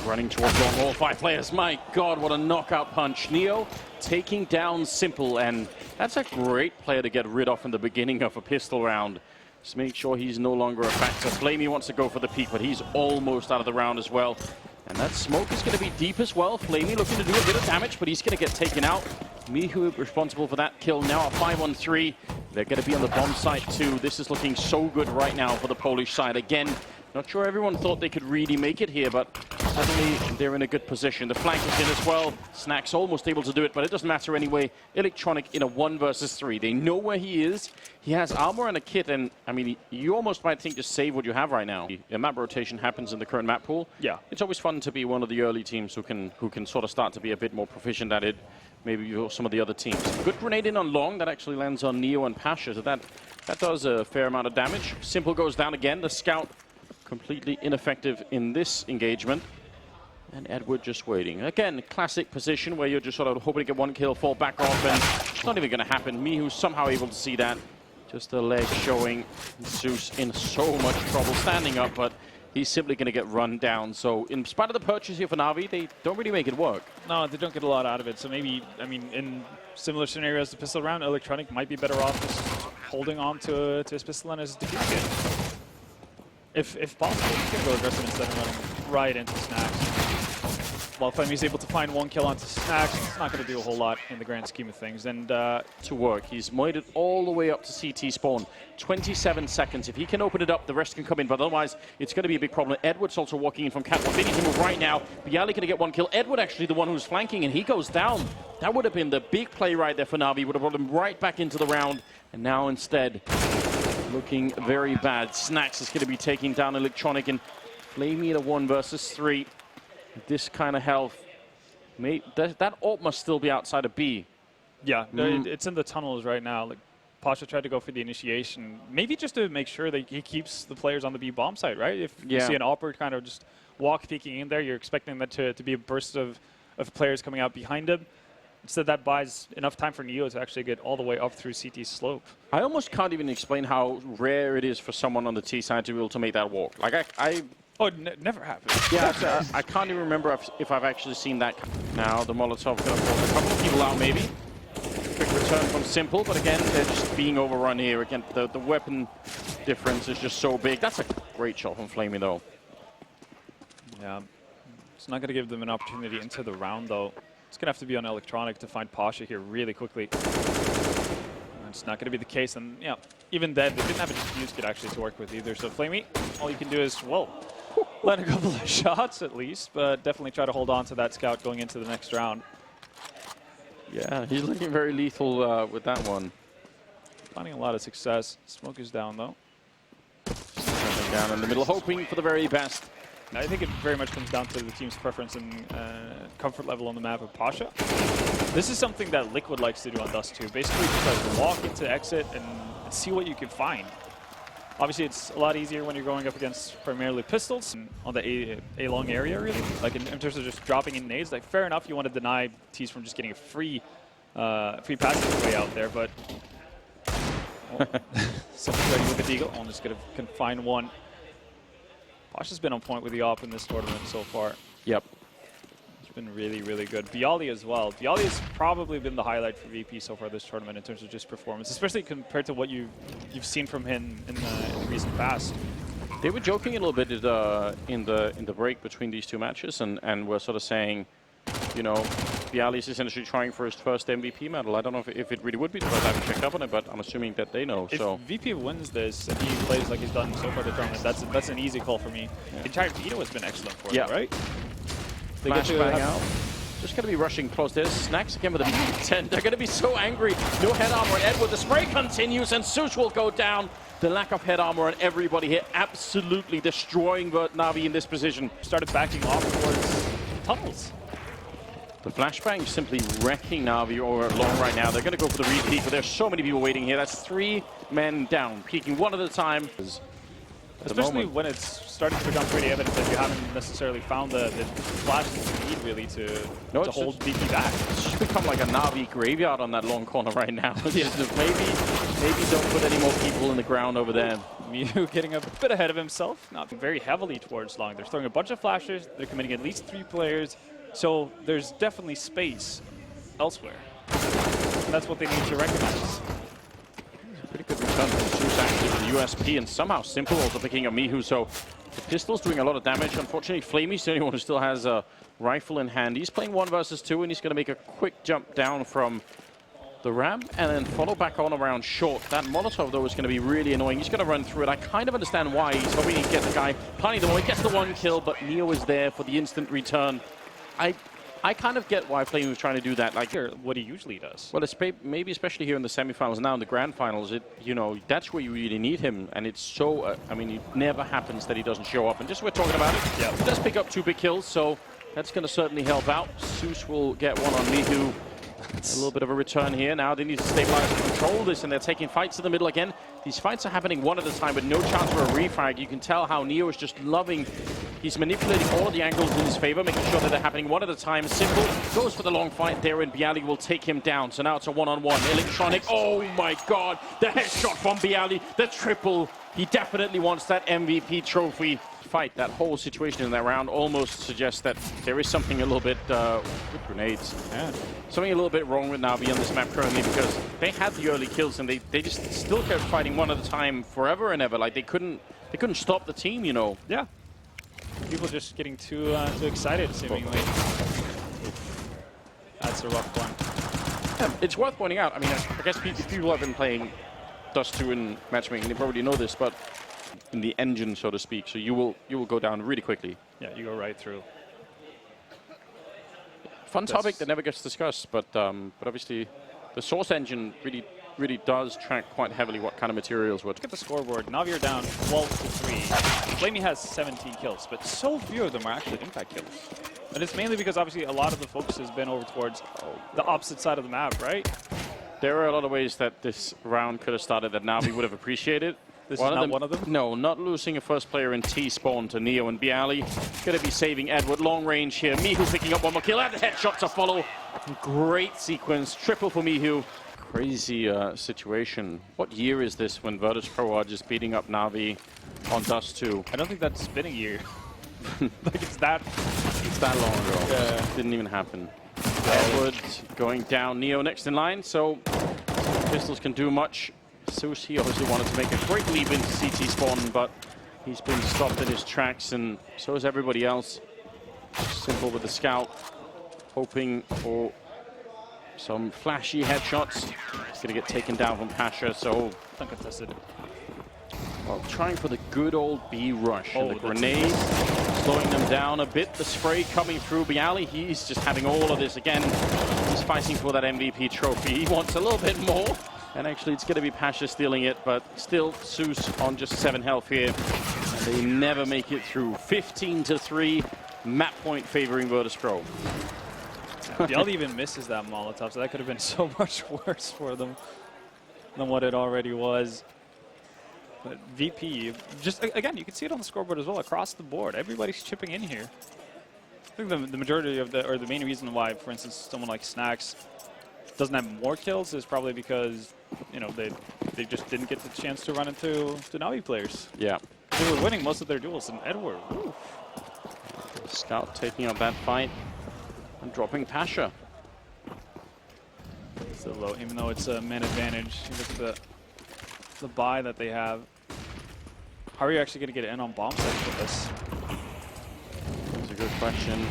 Running towards long, all 5 players. My God, what a knockout punch. Neo taking down Simple, and that's a great player to get rid of in the beginning of a pistol round. Just make sure he's no longer a factor. Flamey wants to go for the peak, but he's almost out of the round as well. And that smoke is going to be deep as well. Flamey looking to do a bit of damage, but he's going to get taken out. Michu responsible for that kill. Now a 5-on-3. They're going to be on the bomb site too. This is looking so good right now for the Polish side. Again, not sure everyone thought they could really make it here, but suddenly they're in a good position. The flank is in as well. Snack's almost able to do it, but it doesn't matter anyway. Electronic in a 1 versus 3. They know where he is. He has armor and a kit, and I mean, you almost might think just save what you have right now. A map rotation happens in the current map pool. Yeah, it's always fun to be one of the early teams who can sort of start to be a bit more proficient at it. Maybe some of the other teams. Good grenade in on long. That actually lands on Neo and Pasha, so that does a fair amount of damage. Simple goes down again. The scout completely ineffective in this engagement. And Edward just waiting. Again, classic position where you're just sort of hoping to get 1 kill, fall back off, and it's not even going to happen. Michu's somehow able to see that. Just the leg showing. Zeus in so much trouble standing up, but he's simply going to get run down. So in spite of the purchase here for NaVi, they don't really make it work. No, they don't get a lot out of it. So maybe, I mean, in similar scenarios to pistol round, Electronic might be better off just holding on to his pistol and his defuse kit. If possible, you can go aggressive instead of running right into Snacks. While Flamey's able to find 1 kill onto Snacks, it's not going to do a whole lot in the grand scheme of things. And to work, he's made it all the way up to CT spawn. 27 seconds. If he can open it up, the rest can come in, but otherwise, it's going to be a big problem. Edward's also walking in from catwalk. They need to move right now. Byali going to get 1 kill. Edward actually the one who's flanking, and he goes down. That would have been the big play right there for NaVi. Would have brought him right back into the round. And now instead, looking very bad. Snacks is going to be taking down Electronic, and Flamey at a 1 versus 3. This kind of health, that ult must still be outside of B. Yeah, it's in the tunnels right now. Like, Pasha tried to go for the initiation, maybe just to make sure that he keeps the players on the B bomb site, right? If you see an AWPer kind of just walk peeking in there, you're expecting that to be a burst of players coming out behind him. Instead, that buys enough time for Neo to actually get all the way up through CT slope. I almost can't even explain how rare it is for someone on the T side to be able to make that walk. Like, Oh, it never happened. Yeah, I can't even remember if I've actually seen that. Now the Molotov going to force a couple of people out, maybe. Quick return from Simple, but again, they're just being overrun here. Again, the weapon difference is just so big. That's a great shot from Flamey, though. Yeah, it's not going to give them an opportunity into the round, though. It's going to have to be on Electronic to find Pasha here really quickly. It's not going to be the case, and yeah, even then, they didn't have a defuse kit actually to work with either. So Flamey, all you can do is, well, land a couple of shots at least, but definitely try to hold on to that scout going into the next round. Yeah, he's looking very lethal with that one. Finding a lot of success. Smoke is down though. Down in the middle, hoping for the very best. I think it very much comes down to the team's preference and comfort level on the map of Pasha. This is something that Liquid likes to do on Dust 2. Basically, just like walk into exit and see what you can find. Obviously, it's a lot easier when you're going up against primarily pistols on the A-long area, really. Like in terms of just dropping in nades, like fair enough, you want to deny T's from just getting a free passage way out there, but something ready with the Deagle. I'm just going to find one. Pasha's been on point with the AWP in this tournament so far. Yep. It's been really, really good. Byali as well. Byali has probably been the highlight for VP so far this tournament in terms of just performance, especially compared to what you've seen from him in the recent past. They were joking a little bit in the break between these two matches, and we're sort of saying, you know, Byali is essentially trying for his first MVP medal. I don't know if it really would be, because I haven't checked up on it, but I'm assuming that they know. If VP wins this and he plays like he's done so far the tournament, that's an easy call for me. Yeah. The entire veto has been excellent for him, right? They Flashbang out. Just going to be rushing close. There's Snacks again with a 10. They're going to be so angry. No head armor. Edward, the spray continues, and Zeus will go down. The lack of head armor and everybody here absolutely destroying NaVi in this position. Started backing off towards tunnels. The flashbang simply wrecking NaVi over long right now. They're going to go for the repeat, but there's so many people waiting here. That's 3 men down, peeking one at a time. Especially when it's starting to become pretty evident that you haven't necessarily found the flash that you need really to hold VP back. It's just become like a NaVi graveyard on that long corner right now. Maybe Maybe don't put any more people in the ground over there. Michu getting a bit ahead of himself, not very heavily towards long. They're throwing a bunch of flashes. They're committing at least 3 players. So there's definitely space elsewhere. And that's what they need to recognize. Pretty good return from Zeus actually with the USP, and somehow Simple also picking up Michu. So the pistol's doing a lot of damage. Unfortunately, Flamey's the only one who still has a rifle in hand. He's playing 1 versus 2, and he's going to make a quick jump down from the ramp and then follow back on around short. That Molotov, though, is going to be really annoying. He's going to run through it. I kind of understand why. He's hoping he gets the guy planting the wall. He gets the 1 kill, but Neo is there for the instant return. I kind of get why Flame was trying to do that. Like what he usually does. Well, it's maybe especially here in the semifinals, now in the grand finals, you know, that's where you really need him. And it's so, I mean, it never happens that he doesn't show up. And just we're talking about it, yeah, he does pick up 2 big kills, so that's going to certainly help out. Zeus will get 1 on Michu. A little bit of a return here. Now they need to stabilize and control this, and they're taking fights in the middle again. These fights are happening 1 at a time with no chance for a refrag. You can tell how Neo is just loving. He's manipulating all of the angles in his favor, making sure that they're happening 1 at a time. Simple goes for the long fight there, and Byali will take him down. So now it's a 1-on-1. Electronic, oh my god, the headshot from Byali, the triple. He definitely wants that MVP trophy. Fight, that whole situation in that round almost suggests that there is something a little bit with grenades. Yeah. Something a little bit wrong with NaVi on this map currently, because they had the early kills and they just still kept fighting 1 at a time forever and ever. Like they couldn't stop the team, you know. Yeah. People just getting too excited, seemingly. That's a rough one. Yeah, it's worth pointing out. I mean, I guess if people have been playing Dust 2 in matchmaking, they probably know this, but in the engine, so to speak, so you will go down really quickly. Yeah, you go right through. Fun topic that never gets discussed, but obviously the source engine really does track quite heavily what kind of materials work. Look at the scoreboard. NaVi are down 12-3. Flamey has 17 kills, but so few of them are actually impact kills. And it's mainly because obviously a lot of the focus has been over towards the opposite side of the map, right? There are a lot of ways that this round could have started that NaVi would have appreciated. This is not one of them? No, not losing a first player in T-spawn to Neo, and Byali going to be saving Edward. Long range here. Michu picking up 1 more kill, and the headshot to follow. Great sequence. Triple for Michu. Crazy situation. What year is this when Virtus.pro are just beating up NaVi on Dust 2? I don't think that's been a year. Like it's that long ago. Yeah. Didn't even happen. Edward going down. Neo next in line, so pistols can do much. Zeus, he obviously wanted to make a great leap into CT spawn, but he's been stopped in his tracks, and so is everybody else. Simple with the scout, hoping for some flashy headshots. He's going to get taken down from Pasha, so uncontested. Well, trying for the good old B rush. And the grenade slowing them down a bit. The spray coming through. Byali, he's just having all of this again. He's fighting for that MVP trophy. He wants a little bit more. And actually, it's going to be Pasha stealing it, but still Zeus on just 7 health here. And they never make it through. 15-3, map point favoring Virtus.pro. Byali even misses that Molotov, so that could have been so much worse for them than what it already was. But VP, just again, you can see it on the scoreboard as well, across the board. Everybody's chipping in here. I think the majority of the main reason why, for instance, someone like Snacks doesn't have more kills is probably because, you know, they just didn't get the chance to run into the NaVi players. Yeah. They were winning most of their duels, and Edward, oof. Scout taking up that fight and dropping Pasha. So low, even though it's a man advantage, look at the buy that they have. How are you actually going to get in on bomb sets with this? That's a good question.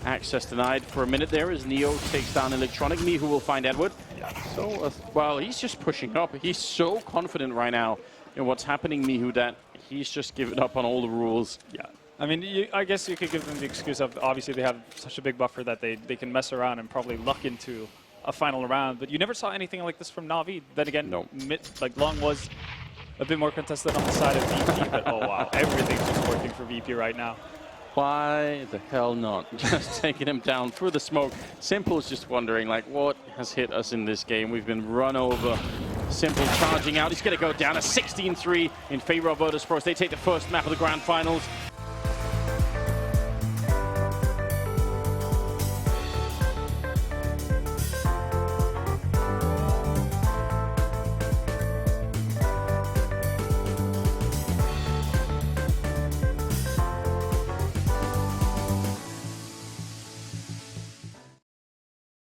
Access denied for a minute there as Neo takes down Electronic. Michu will find Edward. Yeah. So, well, he's just pushing up. He's so confident right now in what's happening, Michu, that he's just given up on all the rules. Yeah. I mean, I guess you could give them the excuse of obviously they have such a big buffer that they can mess around and probably luck into a final round. But you never saw anything like this from NaVi. Then again, no. Long was a bit more contested on the side of VP. But oh wow, everything's just working for VP right now. Why the hell not? Just taking him down through the smoke. Simple's just wondering, like, what has hit us in this game? We've been run over. Simple charging out. He's going to go down a 16-3 in favor of Virtus.pro. They take the first map of the grand finals.